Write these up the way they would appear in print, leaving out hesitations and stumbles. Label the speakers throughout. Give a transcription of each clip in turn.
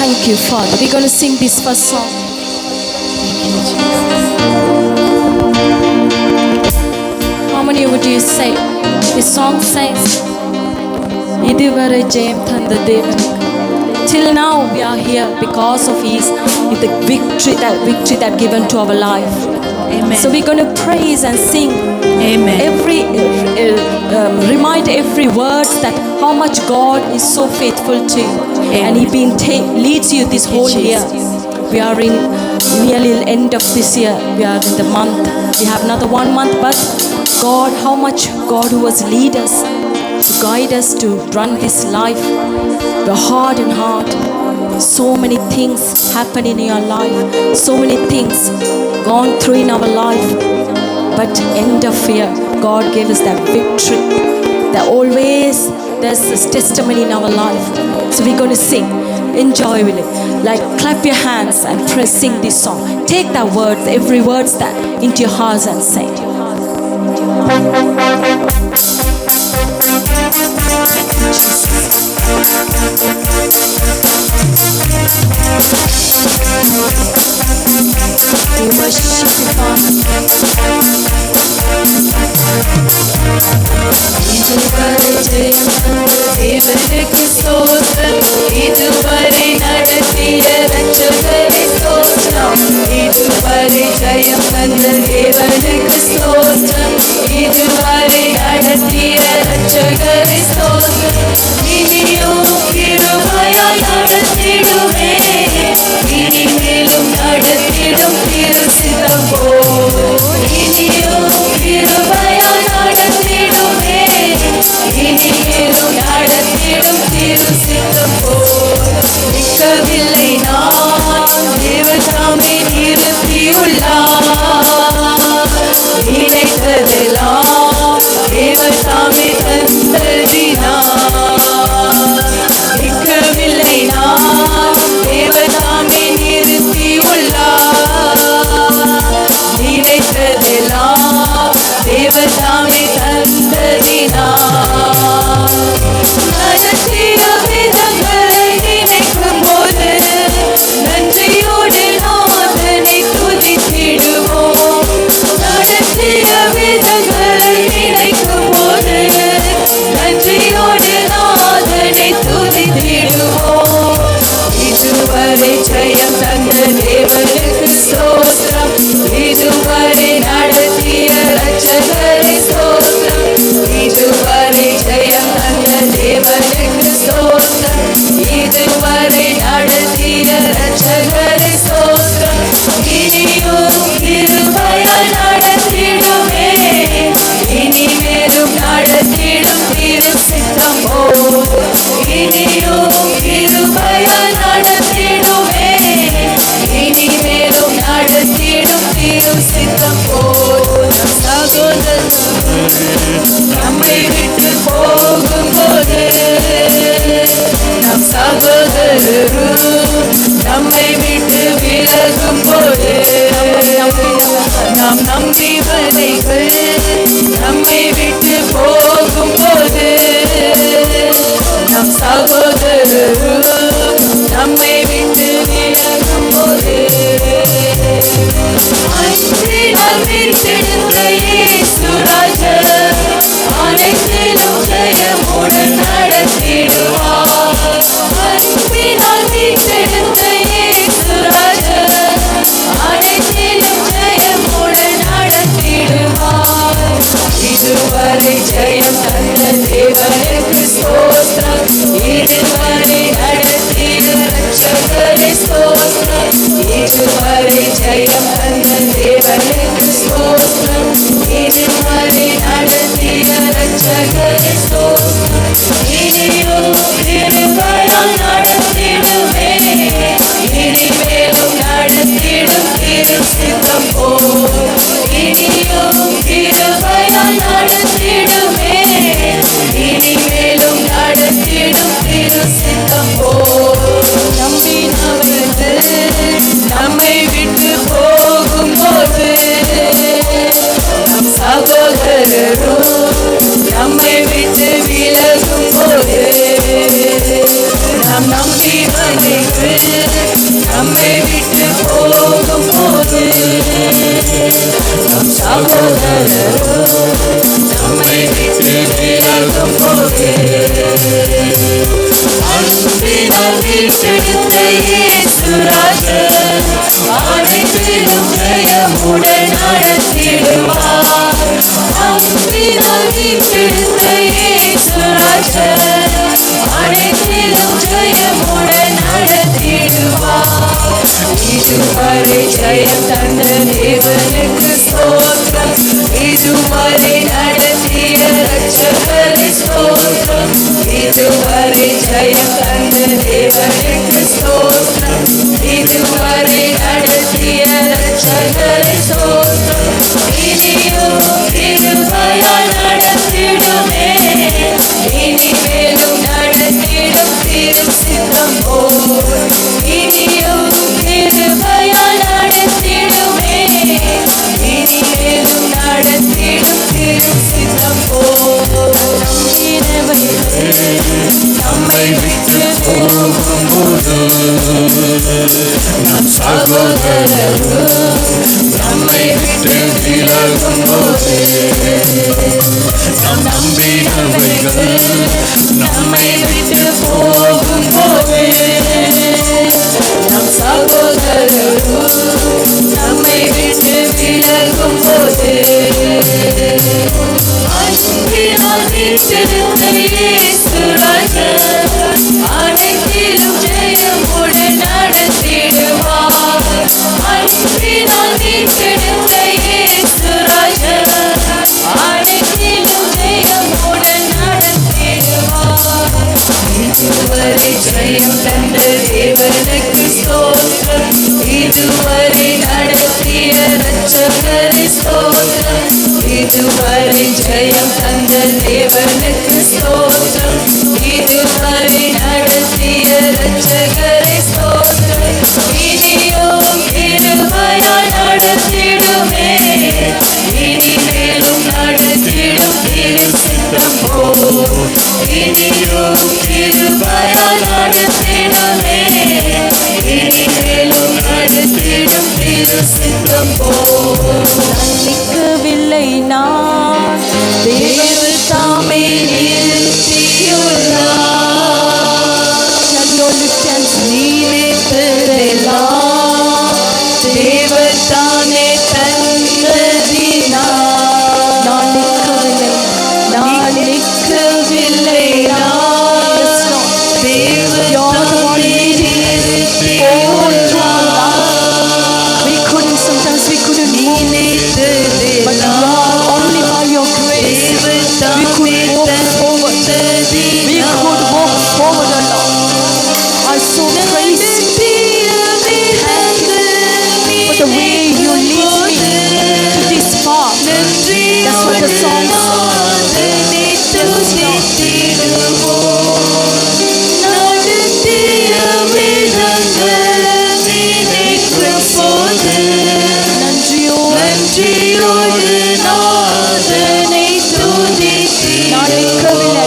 Speaker 1: Thank you, Father. We're going to sing this first song. How many would you say? This song says, இதுவரை ஜெயம் தந்த தேவனுக்கு. Till now we are here because of the victory that given to our life.
Speaker 2: Amen.
Speaker 1: So we're going to praise and sing.
Speaker 2: Amen.
Speaker 1: Remind every word that how much God is so faithful to you.
Speaker 2: Amen.
Speaker 1: And He leads you this whole year. We are in nearly the end of this year. We are in the month. We have another 1 month, but God, how much God who has lead us, to guide us to run this life. We're hard and hard. So many things happen in your life. So many things gone through in our life. But end of year, God gave us that victory. That always there's this testimony in our life. So we're going to sing. Enjoy with it. Like clap your hands and sing this song. Take that word, every words that into your hearts and say it. We worship you, Father.
Speaker 2: இதுவரை ஜெயம் தந்த தேவனுக்கு ஸ்தோத்திரம். இதுவரை நடத்திய ரட்சகரை ஸ்தோத்திரம். இதுவரை ஜெயம் தந்த தேவனுக்கு ஸ்தோத்திரம். இதுவரை நடத்திய ரட்சகரை ஸ்தோத்திரம். இனியும் கிருபையாய் நடத்திடுவே. இனிமேலும் நடத்திடும் திரு சித்தம் போல். இனியும் கிருபையாய் நடத்திடுவே. இனிமேலும் நடத்திடும் திரு சித்தம் போல். நிற்கவில்லை நான், தேவதாமே நிறுத்தியுள்ளார். நினைத்ததெல்லாம் தேவதாமே தந்ததினார். நிற்கவில்லை நான், தேவதாமே நிறுத்தியுள்ளார். நினைத்ததெல்லாம் தேவதாமே தந்ததினார். நடத்திய விதங்களை நினைக்கும் போது நன்றியோடு நாதனை துதித்திடுவோம். நடத்திய விதங்களை நினைக்கும் போது நன்றியோடு நாதனை துதித்திடுவோம். இதுவரை ஜெயம் தந்த தேவனுக்கு ஸ்தோத்திரம். இதுவரை நடத்திய ரட்சகரை ஸ்தோத்திரம். இதுவரை ஜெயம் தந்த தேவனுக்கு ஸ்தோத்திரம். இதுவரை நடத்திய ரட்சகரை ஸ்தோத்திரம். இனியும் கிருபையாய் நடத்திடுவே. இனிமேலும் நடத்திடும் திரு சித்தம் போல். இனியும் கிருபையாய் நடத்திடுவே. இனிமேலும் நடத்திடும் திரு சித்தம் போல். சகோதரர் நம்மை விட்டு போகும்போது, நம் சகோதரரும் நம்மை விட்டு விலகும் போது, நாம் நம்பியவர்கள் நம்மை விட்டு போகும்போது, நம் சகோதரரும் நம்மை விட்டு விலகும் போது, அன்பினால் வீழ்த்தெடுத்த இயேசுராஜர் அனைத்திலும் ஜெயமுடன் நடத்திடுவார். அன்பினால் வீழ்த்தெடுத்த இயேசுராஜர் அனைத்திலும் ஜெயமுடன் நடத்திடுவார். இதுவரை ஜெயம் தந்த தேவனுக்கு ஸ்தோத்திரம். இதுவரை நடத்திய ரட்சகரை ஸ்தோத்திரம். இதுவரை ஜெயம் தந்த தேவனுக்கு ஸ்தோத்திரம். இதுவரை நடத்திய ரட்சகரை ஸ்தோத்திரம். இனியும் கிருபையாய் நடத்திடுவே. இனிமேலும் நடத்திடும் திரு சித்தம் போல். இனியும் கிருபையாய் நடத்திடுவே. இனிமேலும் நடத்திடும் திரு சித்தம் போல். நம்பினவர்கள் நம்மை விட்டு போகும்போது, நம் சகோதரரும் நம்மை விட்டு விலகும் போது, நம் நம்பினவர்கள் நம்மை விட்டு போகும் போது நம் சகோதரரும் நம்மை விட்டு விலகும் போது அன்பினால் மீட்டெடுத்த இயேசு ராஜன் அனைத்திலும் ஜெயமுடன் நடத்திடுவார். அன்பினால் மீட்டெடுத்த இயேசு ராஜன் அனைத்திலும் ஜெயமுடன் நடத்திடுவார். இதுவரை ஜெயம் தந்த தேவனுக்கு ஸ்தோத்திரம். இதுவரை நடத்திய ரட்சகரை ஸ்தோத்திரம். இதுவரை ஜெயம் தந்த தேவனுக்கு ஸ்தோத்திரம். இதுவரை நடத்திய ரட்சகரை ஸ்தோத்திரம். இனியும் கிருபையால் நடத்திடுமே. இனிமேலும் நடத்திடும் திரு சித்தம் போல். இனியும் கிருபையால் நடத்திடுமே. இனிமேலும் நடத்திடும் திரு சித்தம் போல். நம்மை விட்டு போகும்போது நம் சகோதரரும் நம்மை விட்டு விலகும் போது நம் நம்பினவைகள் நம்மை விட்டு போகும் போது நம் சகோதரரும் நம்மை விட்டு விலகும் போது அன்பினால் மீட்டெடுத்த இயேசு ராஜன் அனைத்திலும் ஜெயமுடன் நடத்திடுவார். அன்பினால் மீட்டெடுத்த இயேசு ராஜன் அனைத்திலும் ஜெயமுடன் நடத்திடுவார். இதுவரை ஜெயம் தந்த தேவனுக்கு ஸ்தோத்திரம். இதுவரை நடத்திய ரட்சகரை ஸ்தோத்திரம். இதுவரை ஜெயம் தந்த தேவனுக்கு ஸ்தோத்திரம். இதுவரை நடத்திய ரட்சகரை ஸ்தோத்திரம். இனியும் கிருபையால் நடத்திடுமே. இனிமேலும் நடத்திடும் திரு சித்தம் போல். இனியும் கிருபையால் நடத்திடுமே. இனிமேலும் நடத்திடும் திரு சித்தம் போல்.
Speaker 1: நிற்கவில்லை நான், தேவன் தாமே
Speaker 2: நினைத்ததெல்லாம் தேவன் தானே தந்ததினார்.
Speaker 1: நான் நிற்கவில்லை
Speaker 2: தேவன் தானே
Speaker 1: we couldn't move, but Lord, only by your grace we could walk forward. We could walk forward, O Lord. I so praise you. Thank you for the way you lead me to this far. That's what the song says.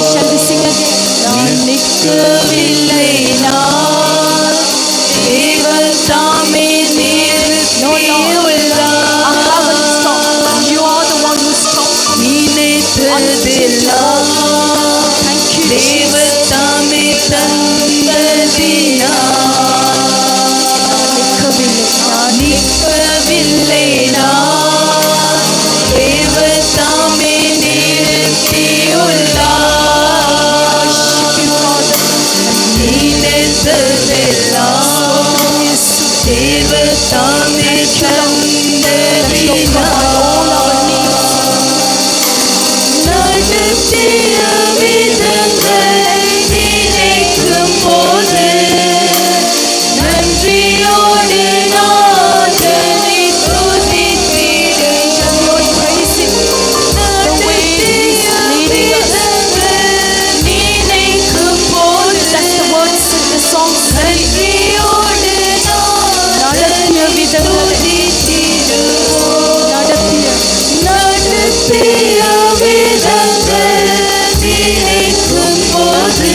Speaker 1: Shall we sing again?
Speaker 2: நிற்கவில்லை நான் தேவன் தாமே நிறுத்தியுள்ளார்.
Speaker 1: I haven't stopped. You are the one who stopped.
Speaker 2: நினைத்ததெல்லாம்
Speaker 1: Thank you,
Speaker 2: தேவன் தாமே தந்ததினார். நிற்கவில்லை நான் தேவன் தாமே நிறுத்தியுள்ளார். தேவன் தாமே நடத்திய விதங்களை நினைக்கும் போது நன்றியோடு நாதனை துதித்திடுவேன். நடத்திய விதங்களை நினைக்கும் போது
Speaker 1: That's the words in the song.
Speaker 2: நன்றியோடு
Speaker 1: நடத்திய விதங்களை நடத்திய
Speaker 2: விதங்கள் நினைக்கும் போது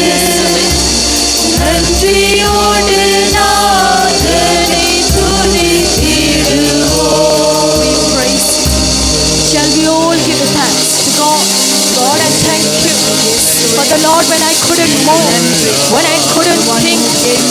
Speaker 2: நன்றியோடு
Speaker 1: Father Lord, when I couldn't move, when I couldn't think,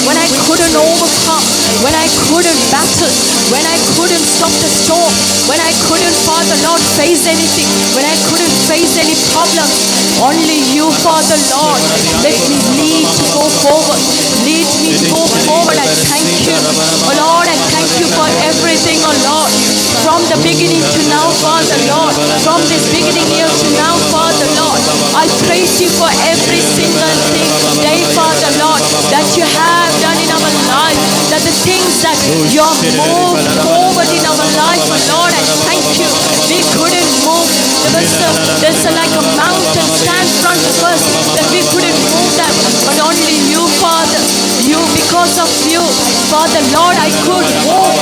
Speaker 1: when I couldn't overcome, when I couldn't battle, when I couldn't stop the storm, when I couldn't, Father Lord, face anything, when I couldn't face any problems, only you, Father Lord, let me lead to go forward. Lead me to go forward. I thank you. Oh Lord, I thank you for everything, oh Lord. From the beginning to now, Father Lord. From this beginning year to now, Father Lord. I praise you for every single thing today, Father Lord, that you have done in our life. That the things that you have moved forward in our life, oh Lord, I thank you. We couldn't move. There's like a mountain stand in front of us that we couldn't move that, but only you, Father. You, because of you, Father Lord, I could walk.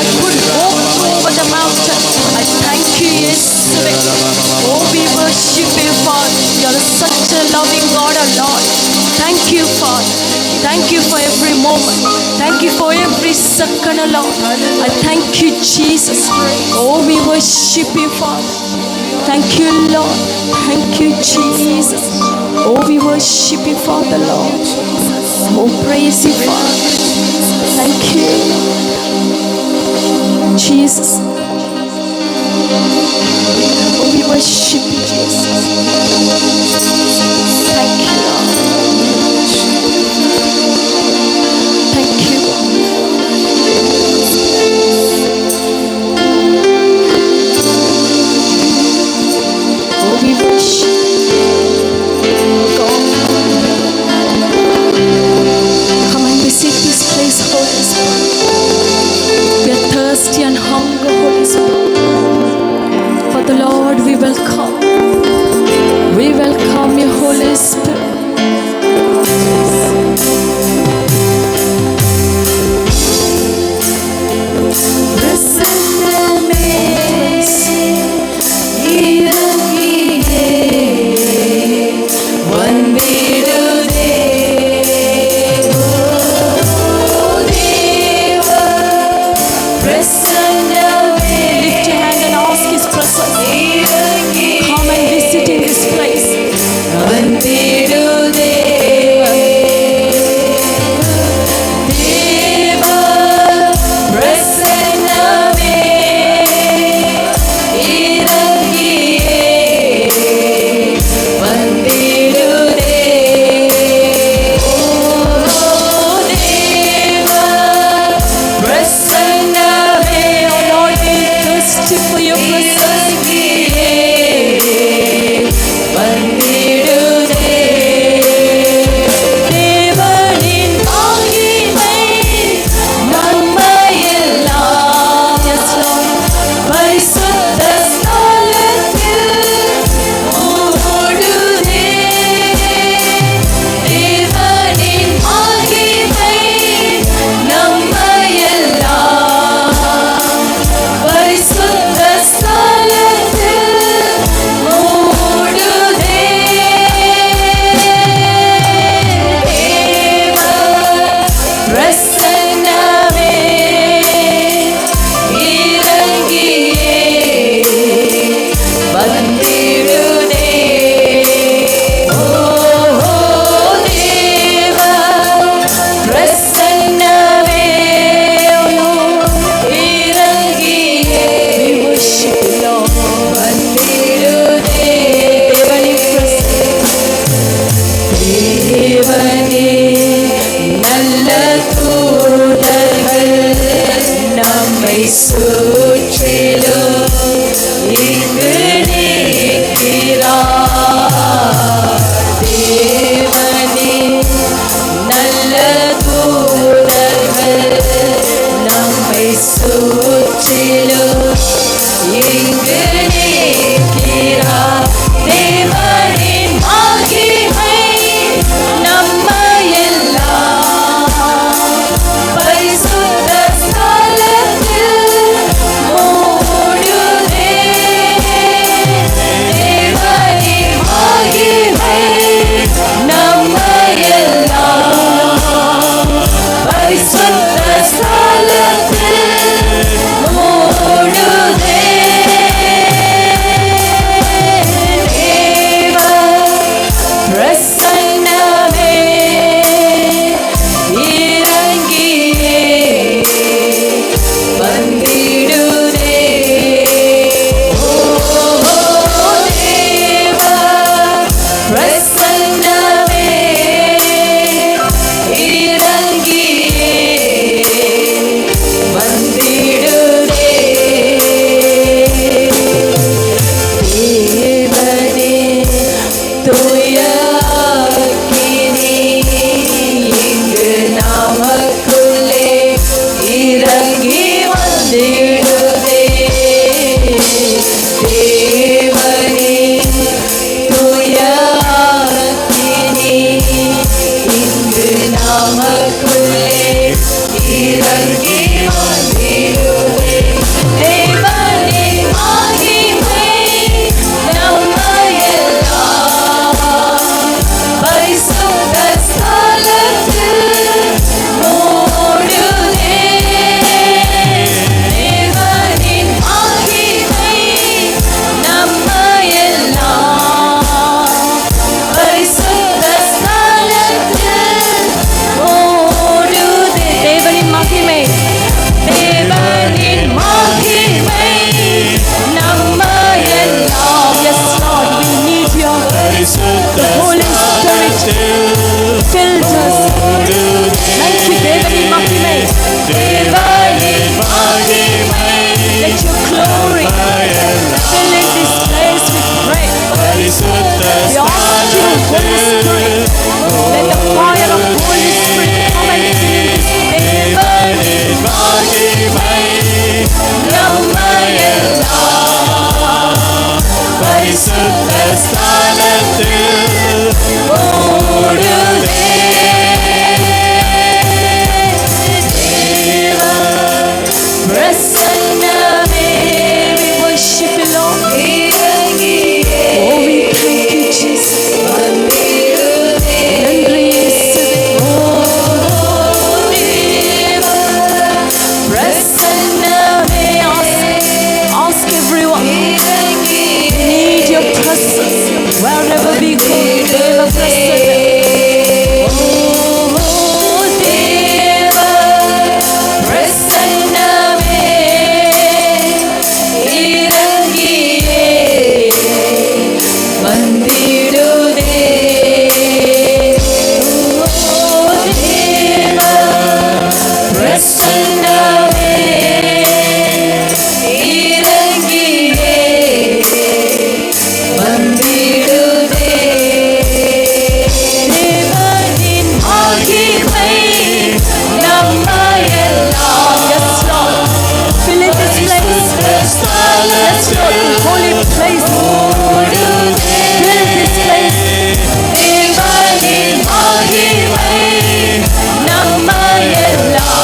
Speaker 1: I could walk over the mountain. I thank you, Yeshua. Oh, we worship you, Father. You're such a loving God, oh Lord. Thank you, Father. Thank you for every moment. Thank you for every second, oh Lord. I thank you, Jesus. Oh, we worship you, Father. Thank you, Lord. Thank you, Jesus. Oh, we worship you, Father, Lord. Oh, praise you, Father. Thank you, Lord. Jesus. Oh, we worship you, Jesus. Thank you, Lord. Thank you, Lord. Oh, we worship God. Come and visit this place, Holy Spirit. We are thirsty and hunger, Holy Spirit. For the Lord, we welcome. We welcome you, Holy Spirit.
Speaker 2: தூய அக்கினி இங்கு நமக்குள்ளே இறங்கி வந்திடுதே. தேவனே தூய அக்கினி இங்கு நமக்குள்ளே இறங்கி வந்திடுதே. தேவனின் மகிமை நம்மையெல்லாம் பரிசுத்த ஸ்தலத்தில் மூடுதே. தேவனின் மகிமை நம்மையெல்லாம் பரிசுத்த ஸ்தலத்தில் மூடுதே. தேவனின் மகிமை தேவனின் மகிமை நம்மையெல்லாம். Yes Lord, we need your the Holy Spirit fills us. Thank you தேவனின் மகிமை. தேவனின் மகிமை let your glory fill in this place. We pray. We ask you Holy Spirit, let the fire of Holy Spirit come and fill in this place. தேவனின் மகிமை நம்மையெல்லாம் பரிசுத்த ஸ்தலத்தில் மூடுதே. தேவ பிரசன்னமே we worship you Lord. இறங்கியே oh we thank you Jesus. வந்திடுதே. நன்றி இயேசுவே. ஓ தேவ பிரசன்னமே ask everyone. We need your presence wherever we go. Deva prasanna. Oh Deva prasanname irangiye vandidude. Oh Deva prasanname irangiye வந்திடுதே. தேவனின் மகிமை நம்மையெல்லாம். Yes Lord, fill in this place. Yes Lord, holy place. Fill this place. தேவனின் மகிமை நம்மையெல்லாம்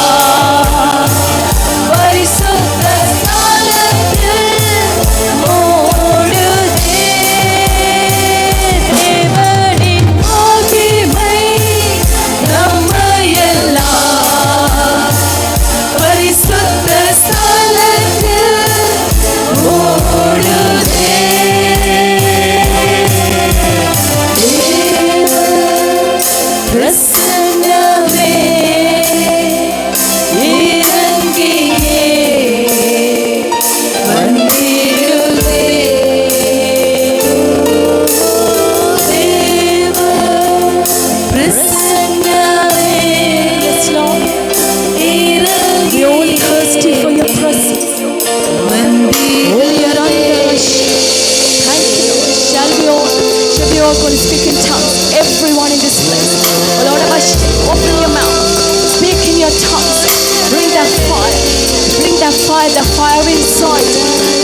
Speaker 2: பரிசுத்த ஸ்தலத்தில் மூடுதே. தேவனின் மகிமை நம்மையெல்லாம் பரிசுத்த ஸ்தலத்தில் மூடுதே. தேவ பிரசன்னமே இறங்கியே வந்திடுதே. தேவ பிரசன்னமே yes Lord we all thirsty for your presence. வந்திடுதே. Thank you Lord. Shall we all going to speak in tongues? Everyone in this place. Oh Lord, open your mouth. Speak in your tongues. Bring that fire. Bring that fire, the fire inside.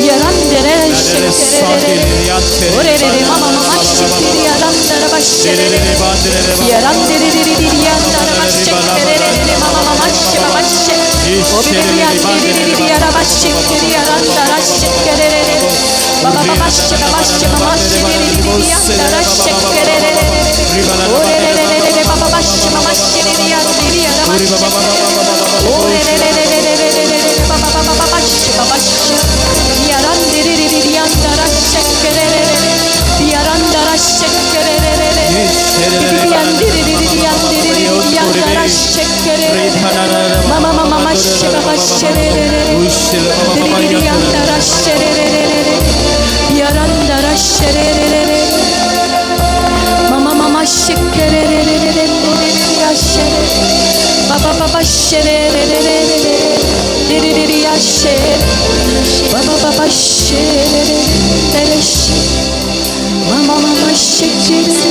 Speaker 2: Yarandere shekere. Orere mama mama shekere yarandere bashekere. Yarandere yarandere bashekere mama mama shekere. Obere yarandere yarandere bashekere yarandere shekere. Baba baba shekere mama shekere yarandere shekere. Orere baba baba shekere mama shekere yarandere bashekere. Orere baba baba baba shekere yarandere yarandere shekere. Yarandere shekere. Yarandere shekere. Mama mama mama shekere shekere. Yarandere shekere. Yarandere shekere. Mama mama shekere. Baba baba shekere. Baba baba shekere. Mama mama shekere.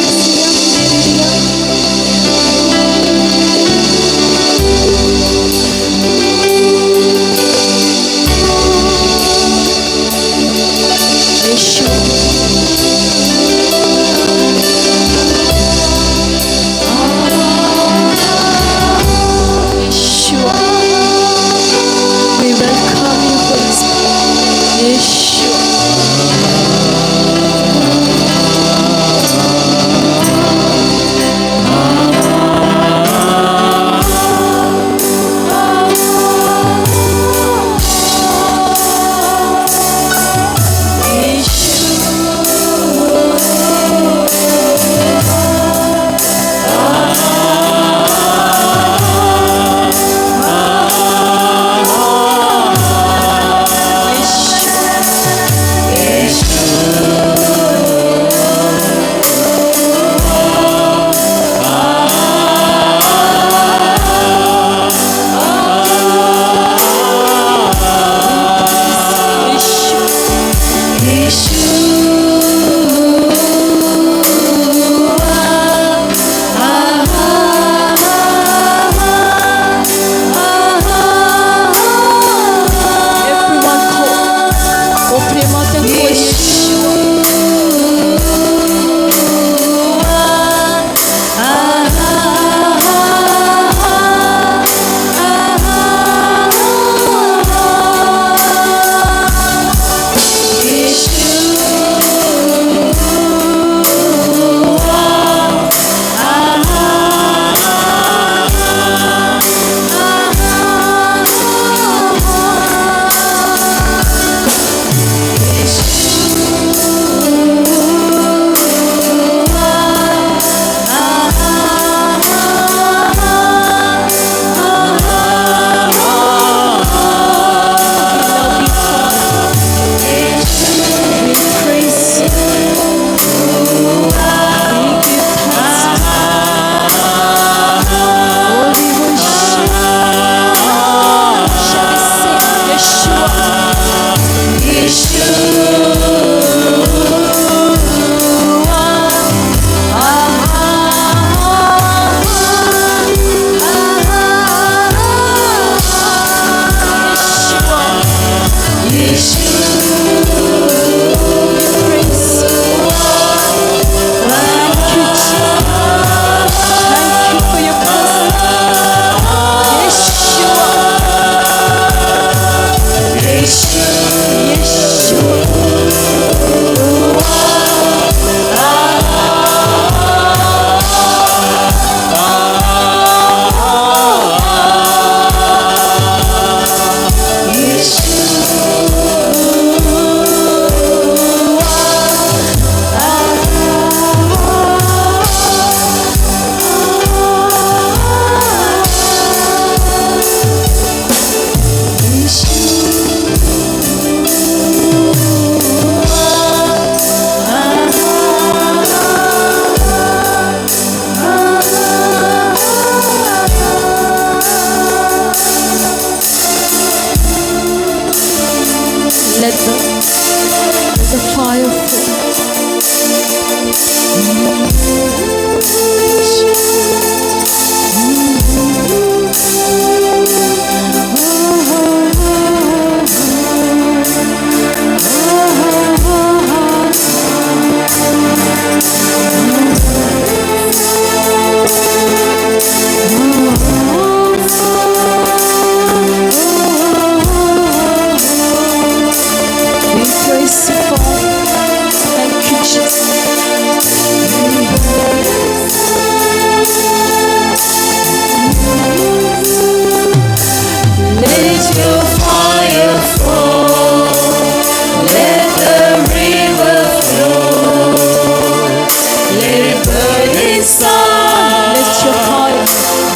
Speaker 2: inside.
Speaker 1: Let your fire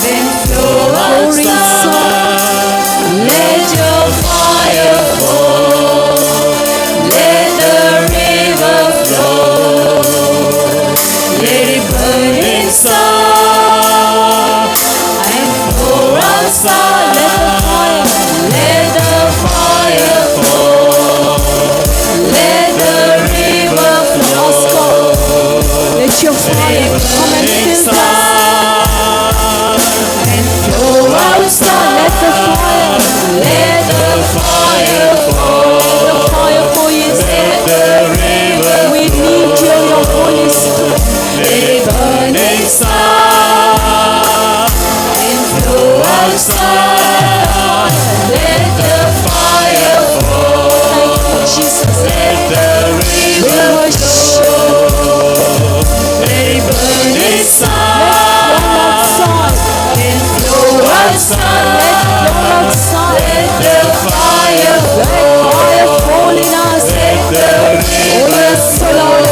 Speaker 2: Then flow
Speaker 1: pour inside.
Speaker 2: outside. Let your fire fall. Let the river flow. Let it burn inside and flow outside. Let the fire fall. Let the river flow.
Speaker 1: Let your fire come and fill us.
Speaker 2: And flow outside.
Speaker 1: Let the fire,
Speaker 2: Let the fire fall.
Speaker 1: the fire for you.
Speaker 2: Let the river
Speaker 1: We need you, your Holy Spirit.
Speaker 2: let it burn inside and flow outside. Let the fire fall.
Speaker 1: Thank you, Jesus.
Speaker 2: Let the river flow. Let it burn inside
Speaker 1: Outside,
Speaker 2: and flow outside.
Speaker 1: outside.
Speaker 2: Let the fire
Speaker 1: Let
Speaker 2: fall.
Speaker 1: fire fall in us.
Speaker 2: Let the
Speaker 1: Oh
Speaker 2: river
Speaker 1: yes, Lord.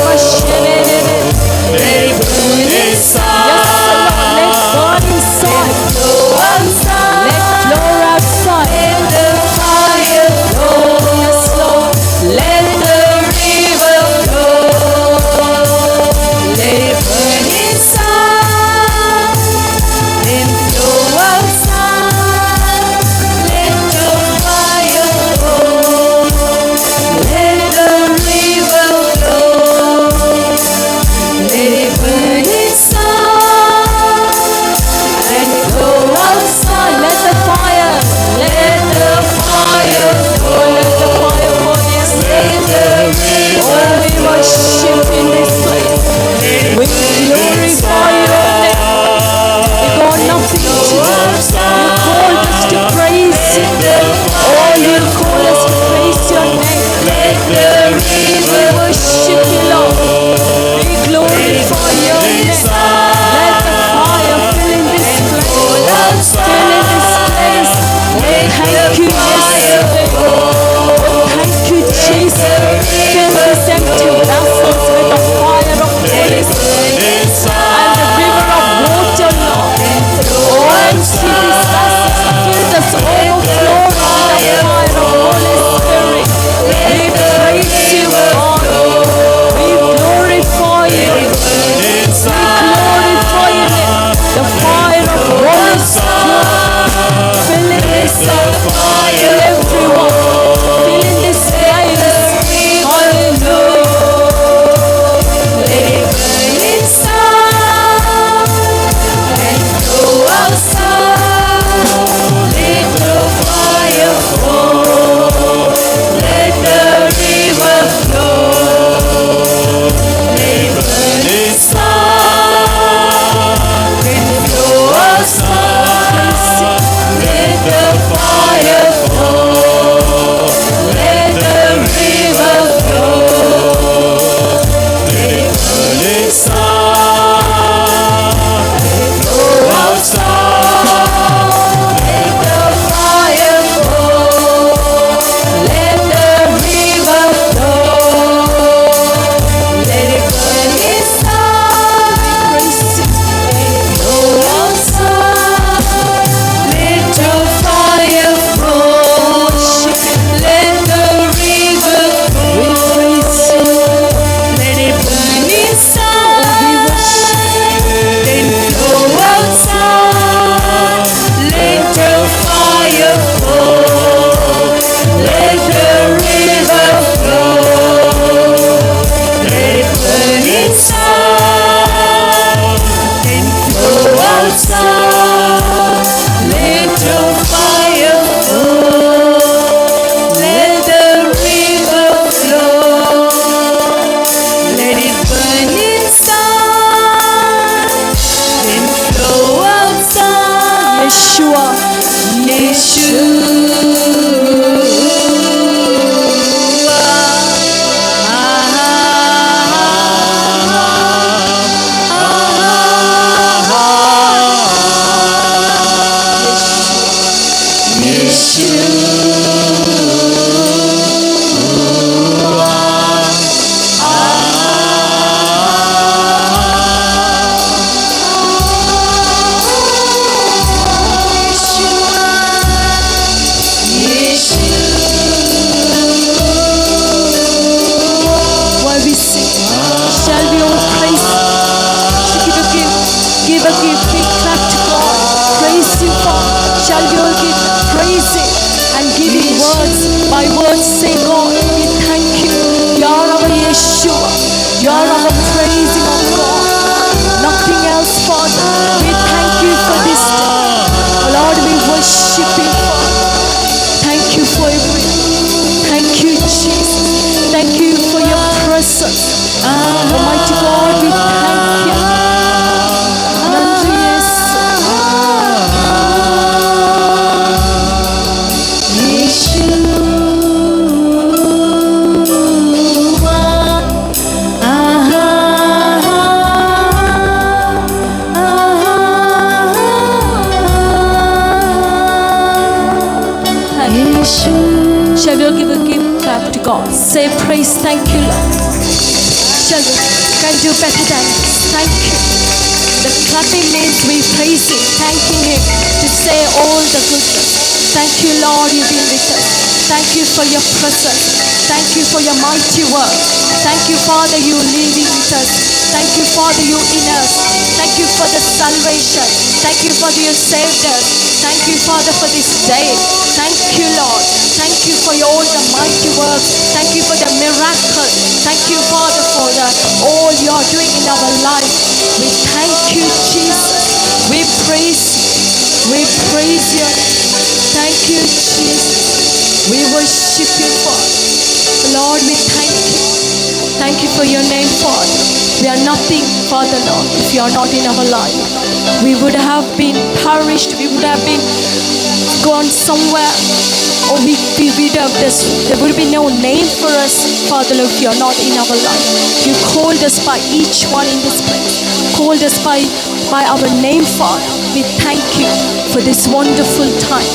Speaker 2: let it burn inside.
Speaker 1: Yes, Lord. Let burn inside.
Speaker 2: Flow outside.
Speaker 1: Let flow outside.
Speaker 2: Let the fire flow.
Speaker 1: Yes, Lord.
Speaker 2: Let the river flow. Let it burn inside. Then flow outside. Let your fire flow. Let the river flow. Let it burn inside and flow outside.
Speaker 1: Let the fire,
Speaker 2: Let the fire flow.
Speaker 1: let the fire fall. Yes,
Speaker 2: Let the river
Speaker 1: oh, we worship in this place. We glorify your name. We got nothing to do. You called us to praise you. Oh, you call us to praise your name.
Speaker 2: the
Speaker 1: We worship you, Lord. We glorify your name. Let the fire fill in this place. Fill in this place. Thank you, yes. Thank you, Jesus. Fill these empty vessels with the fire of Holy Spirit and the river of water, Lord. Oh, empty these vessels. Fill us overflow with the fire of Holy Spirit. We praise you, God. We glorify you. We glorify you. The fire of Holy Spirit. Fill in this fill everyone. Fill in this place. Hallelujah.
Speaker 2: Let it burn inside and flow outside. Let the fire fall. Let the river flow. Let it burn inside and flow outside. Let the fire fall. Let the river flow. Let it burn inside and flow outside. Let the fire fall. Let the river flow. Let it burn inside and flow outside. Let your fire fall. Let the river flow. Let it burn inside and flow outside. Let your fire fall. Let the river flow. Let it burn inside and flow outside. Let your fire fall. Let the river flow. Let it burn inside and flow outside.
Speaker 1: Yeshua. Thy words say, God, we thank you. You are our Yeshua. You are our praising of God. Nothing else, Father. We thank you for this day. Oh Lord, we worship you, Father. Thank you for everything. Thank you, Jesus. Thank you for your presence. Almighty God, we thank you. நன்றி இயேசு. Shall we give a clap to God? Say praise, thank you, Lord. Shall we? Can do better than this. Thank you. The clapping means we praise Him, thanking Him to say all the goodness. Thank you, Lord, you've been with us. Thank you for your presence. Thank you for your mighty work. Thank you, Father, you living with us. Thank you, Father, you in us. Thank you for the salvation. Thank you, Father, you saved us. Thank you, Father, for this day. Thank you, Lord. Thank you for all the mighty works. Thank you for the miracle. Thank you, Father, for all you are doing in our life. We thank you, Jesus. We praise you. We praise you. Thank you, Jesus. We worship you, Father. Lord, we thank you. Thank you for your name, Father. We are nothing, Father, Lord, if you are not in our life. We would have been perished. We would have been gone somewhere. Or we would have this. There would be no name for us, Father, Lord, if you are not in our life. You called us by each one in this place. Called us by our name, Father. We thank you for this wonderful time,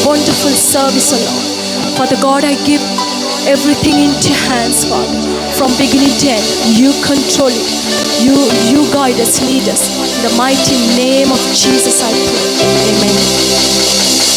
Speaker 1: wonderful service, O Lord. Father God, I give everything into your hands, Father. From beginning to end, you control it. You guide us, lead us. In the mighty name of Jesus, I pray. Amen.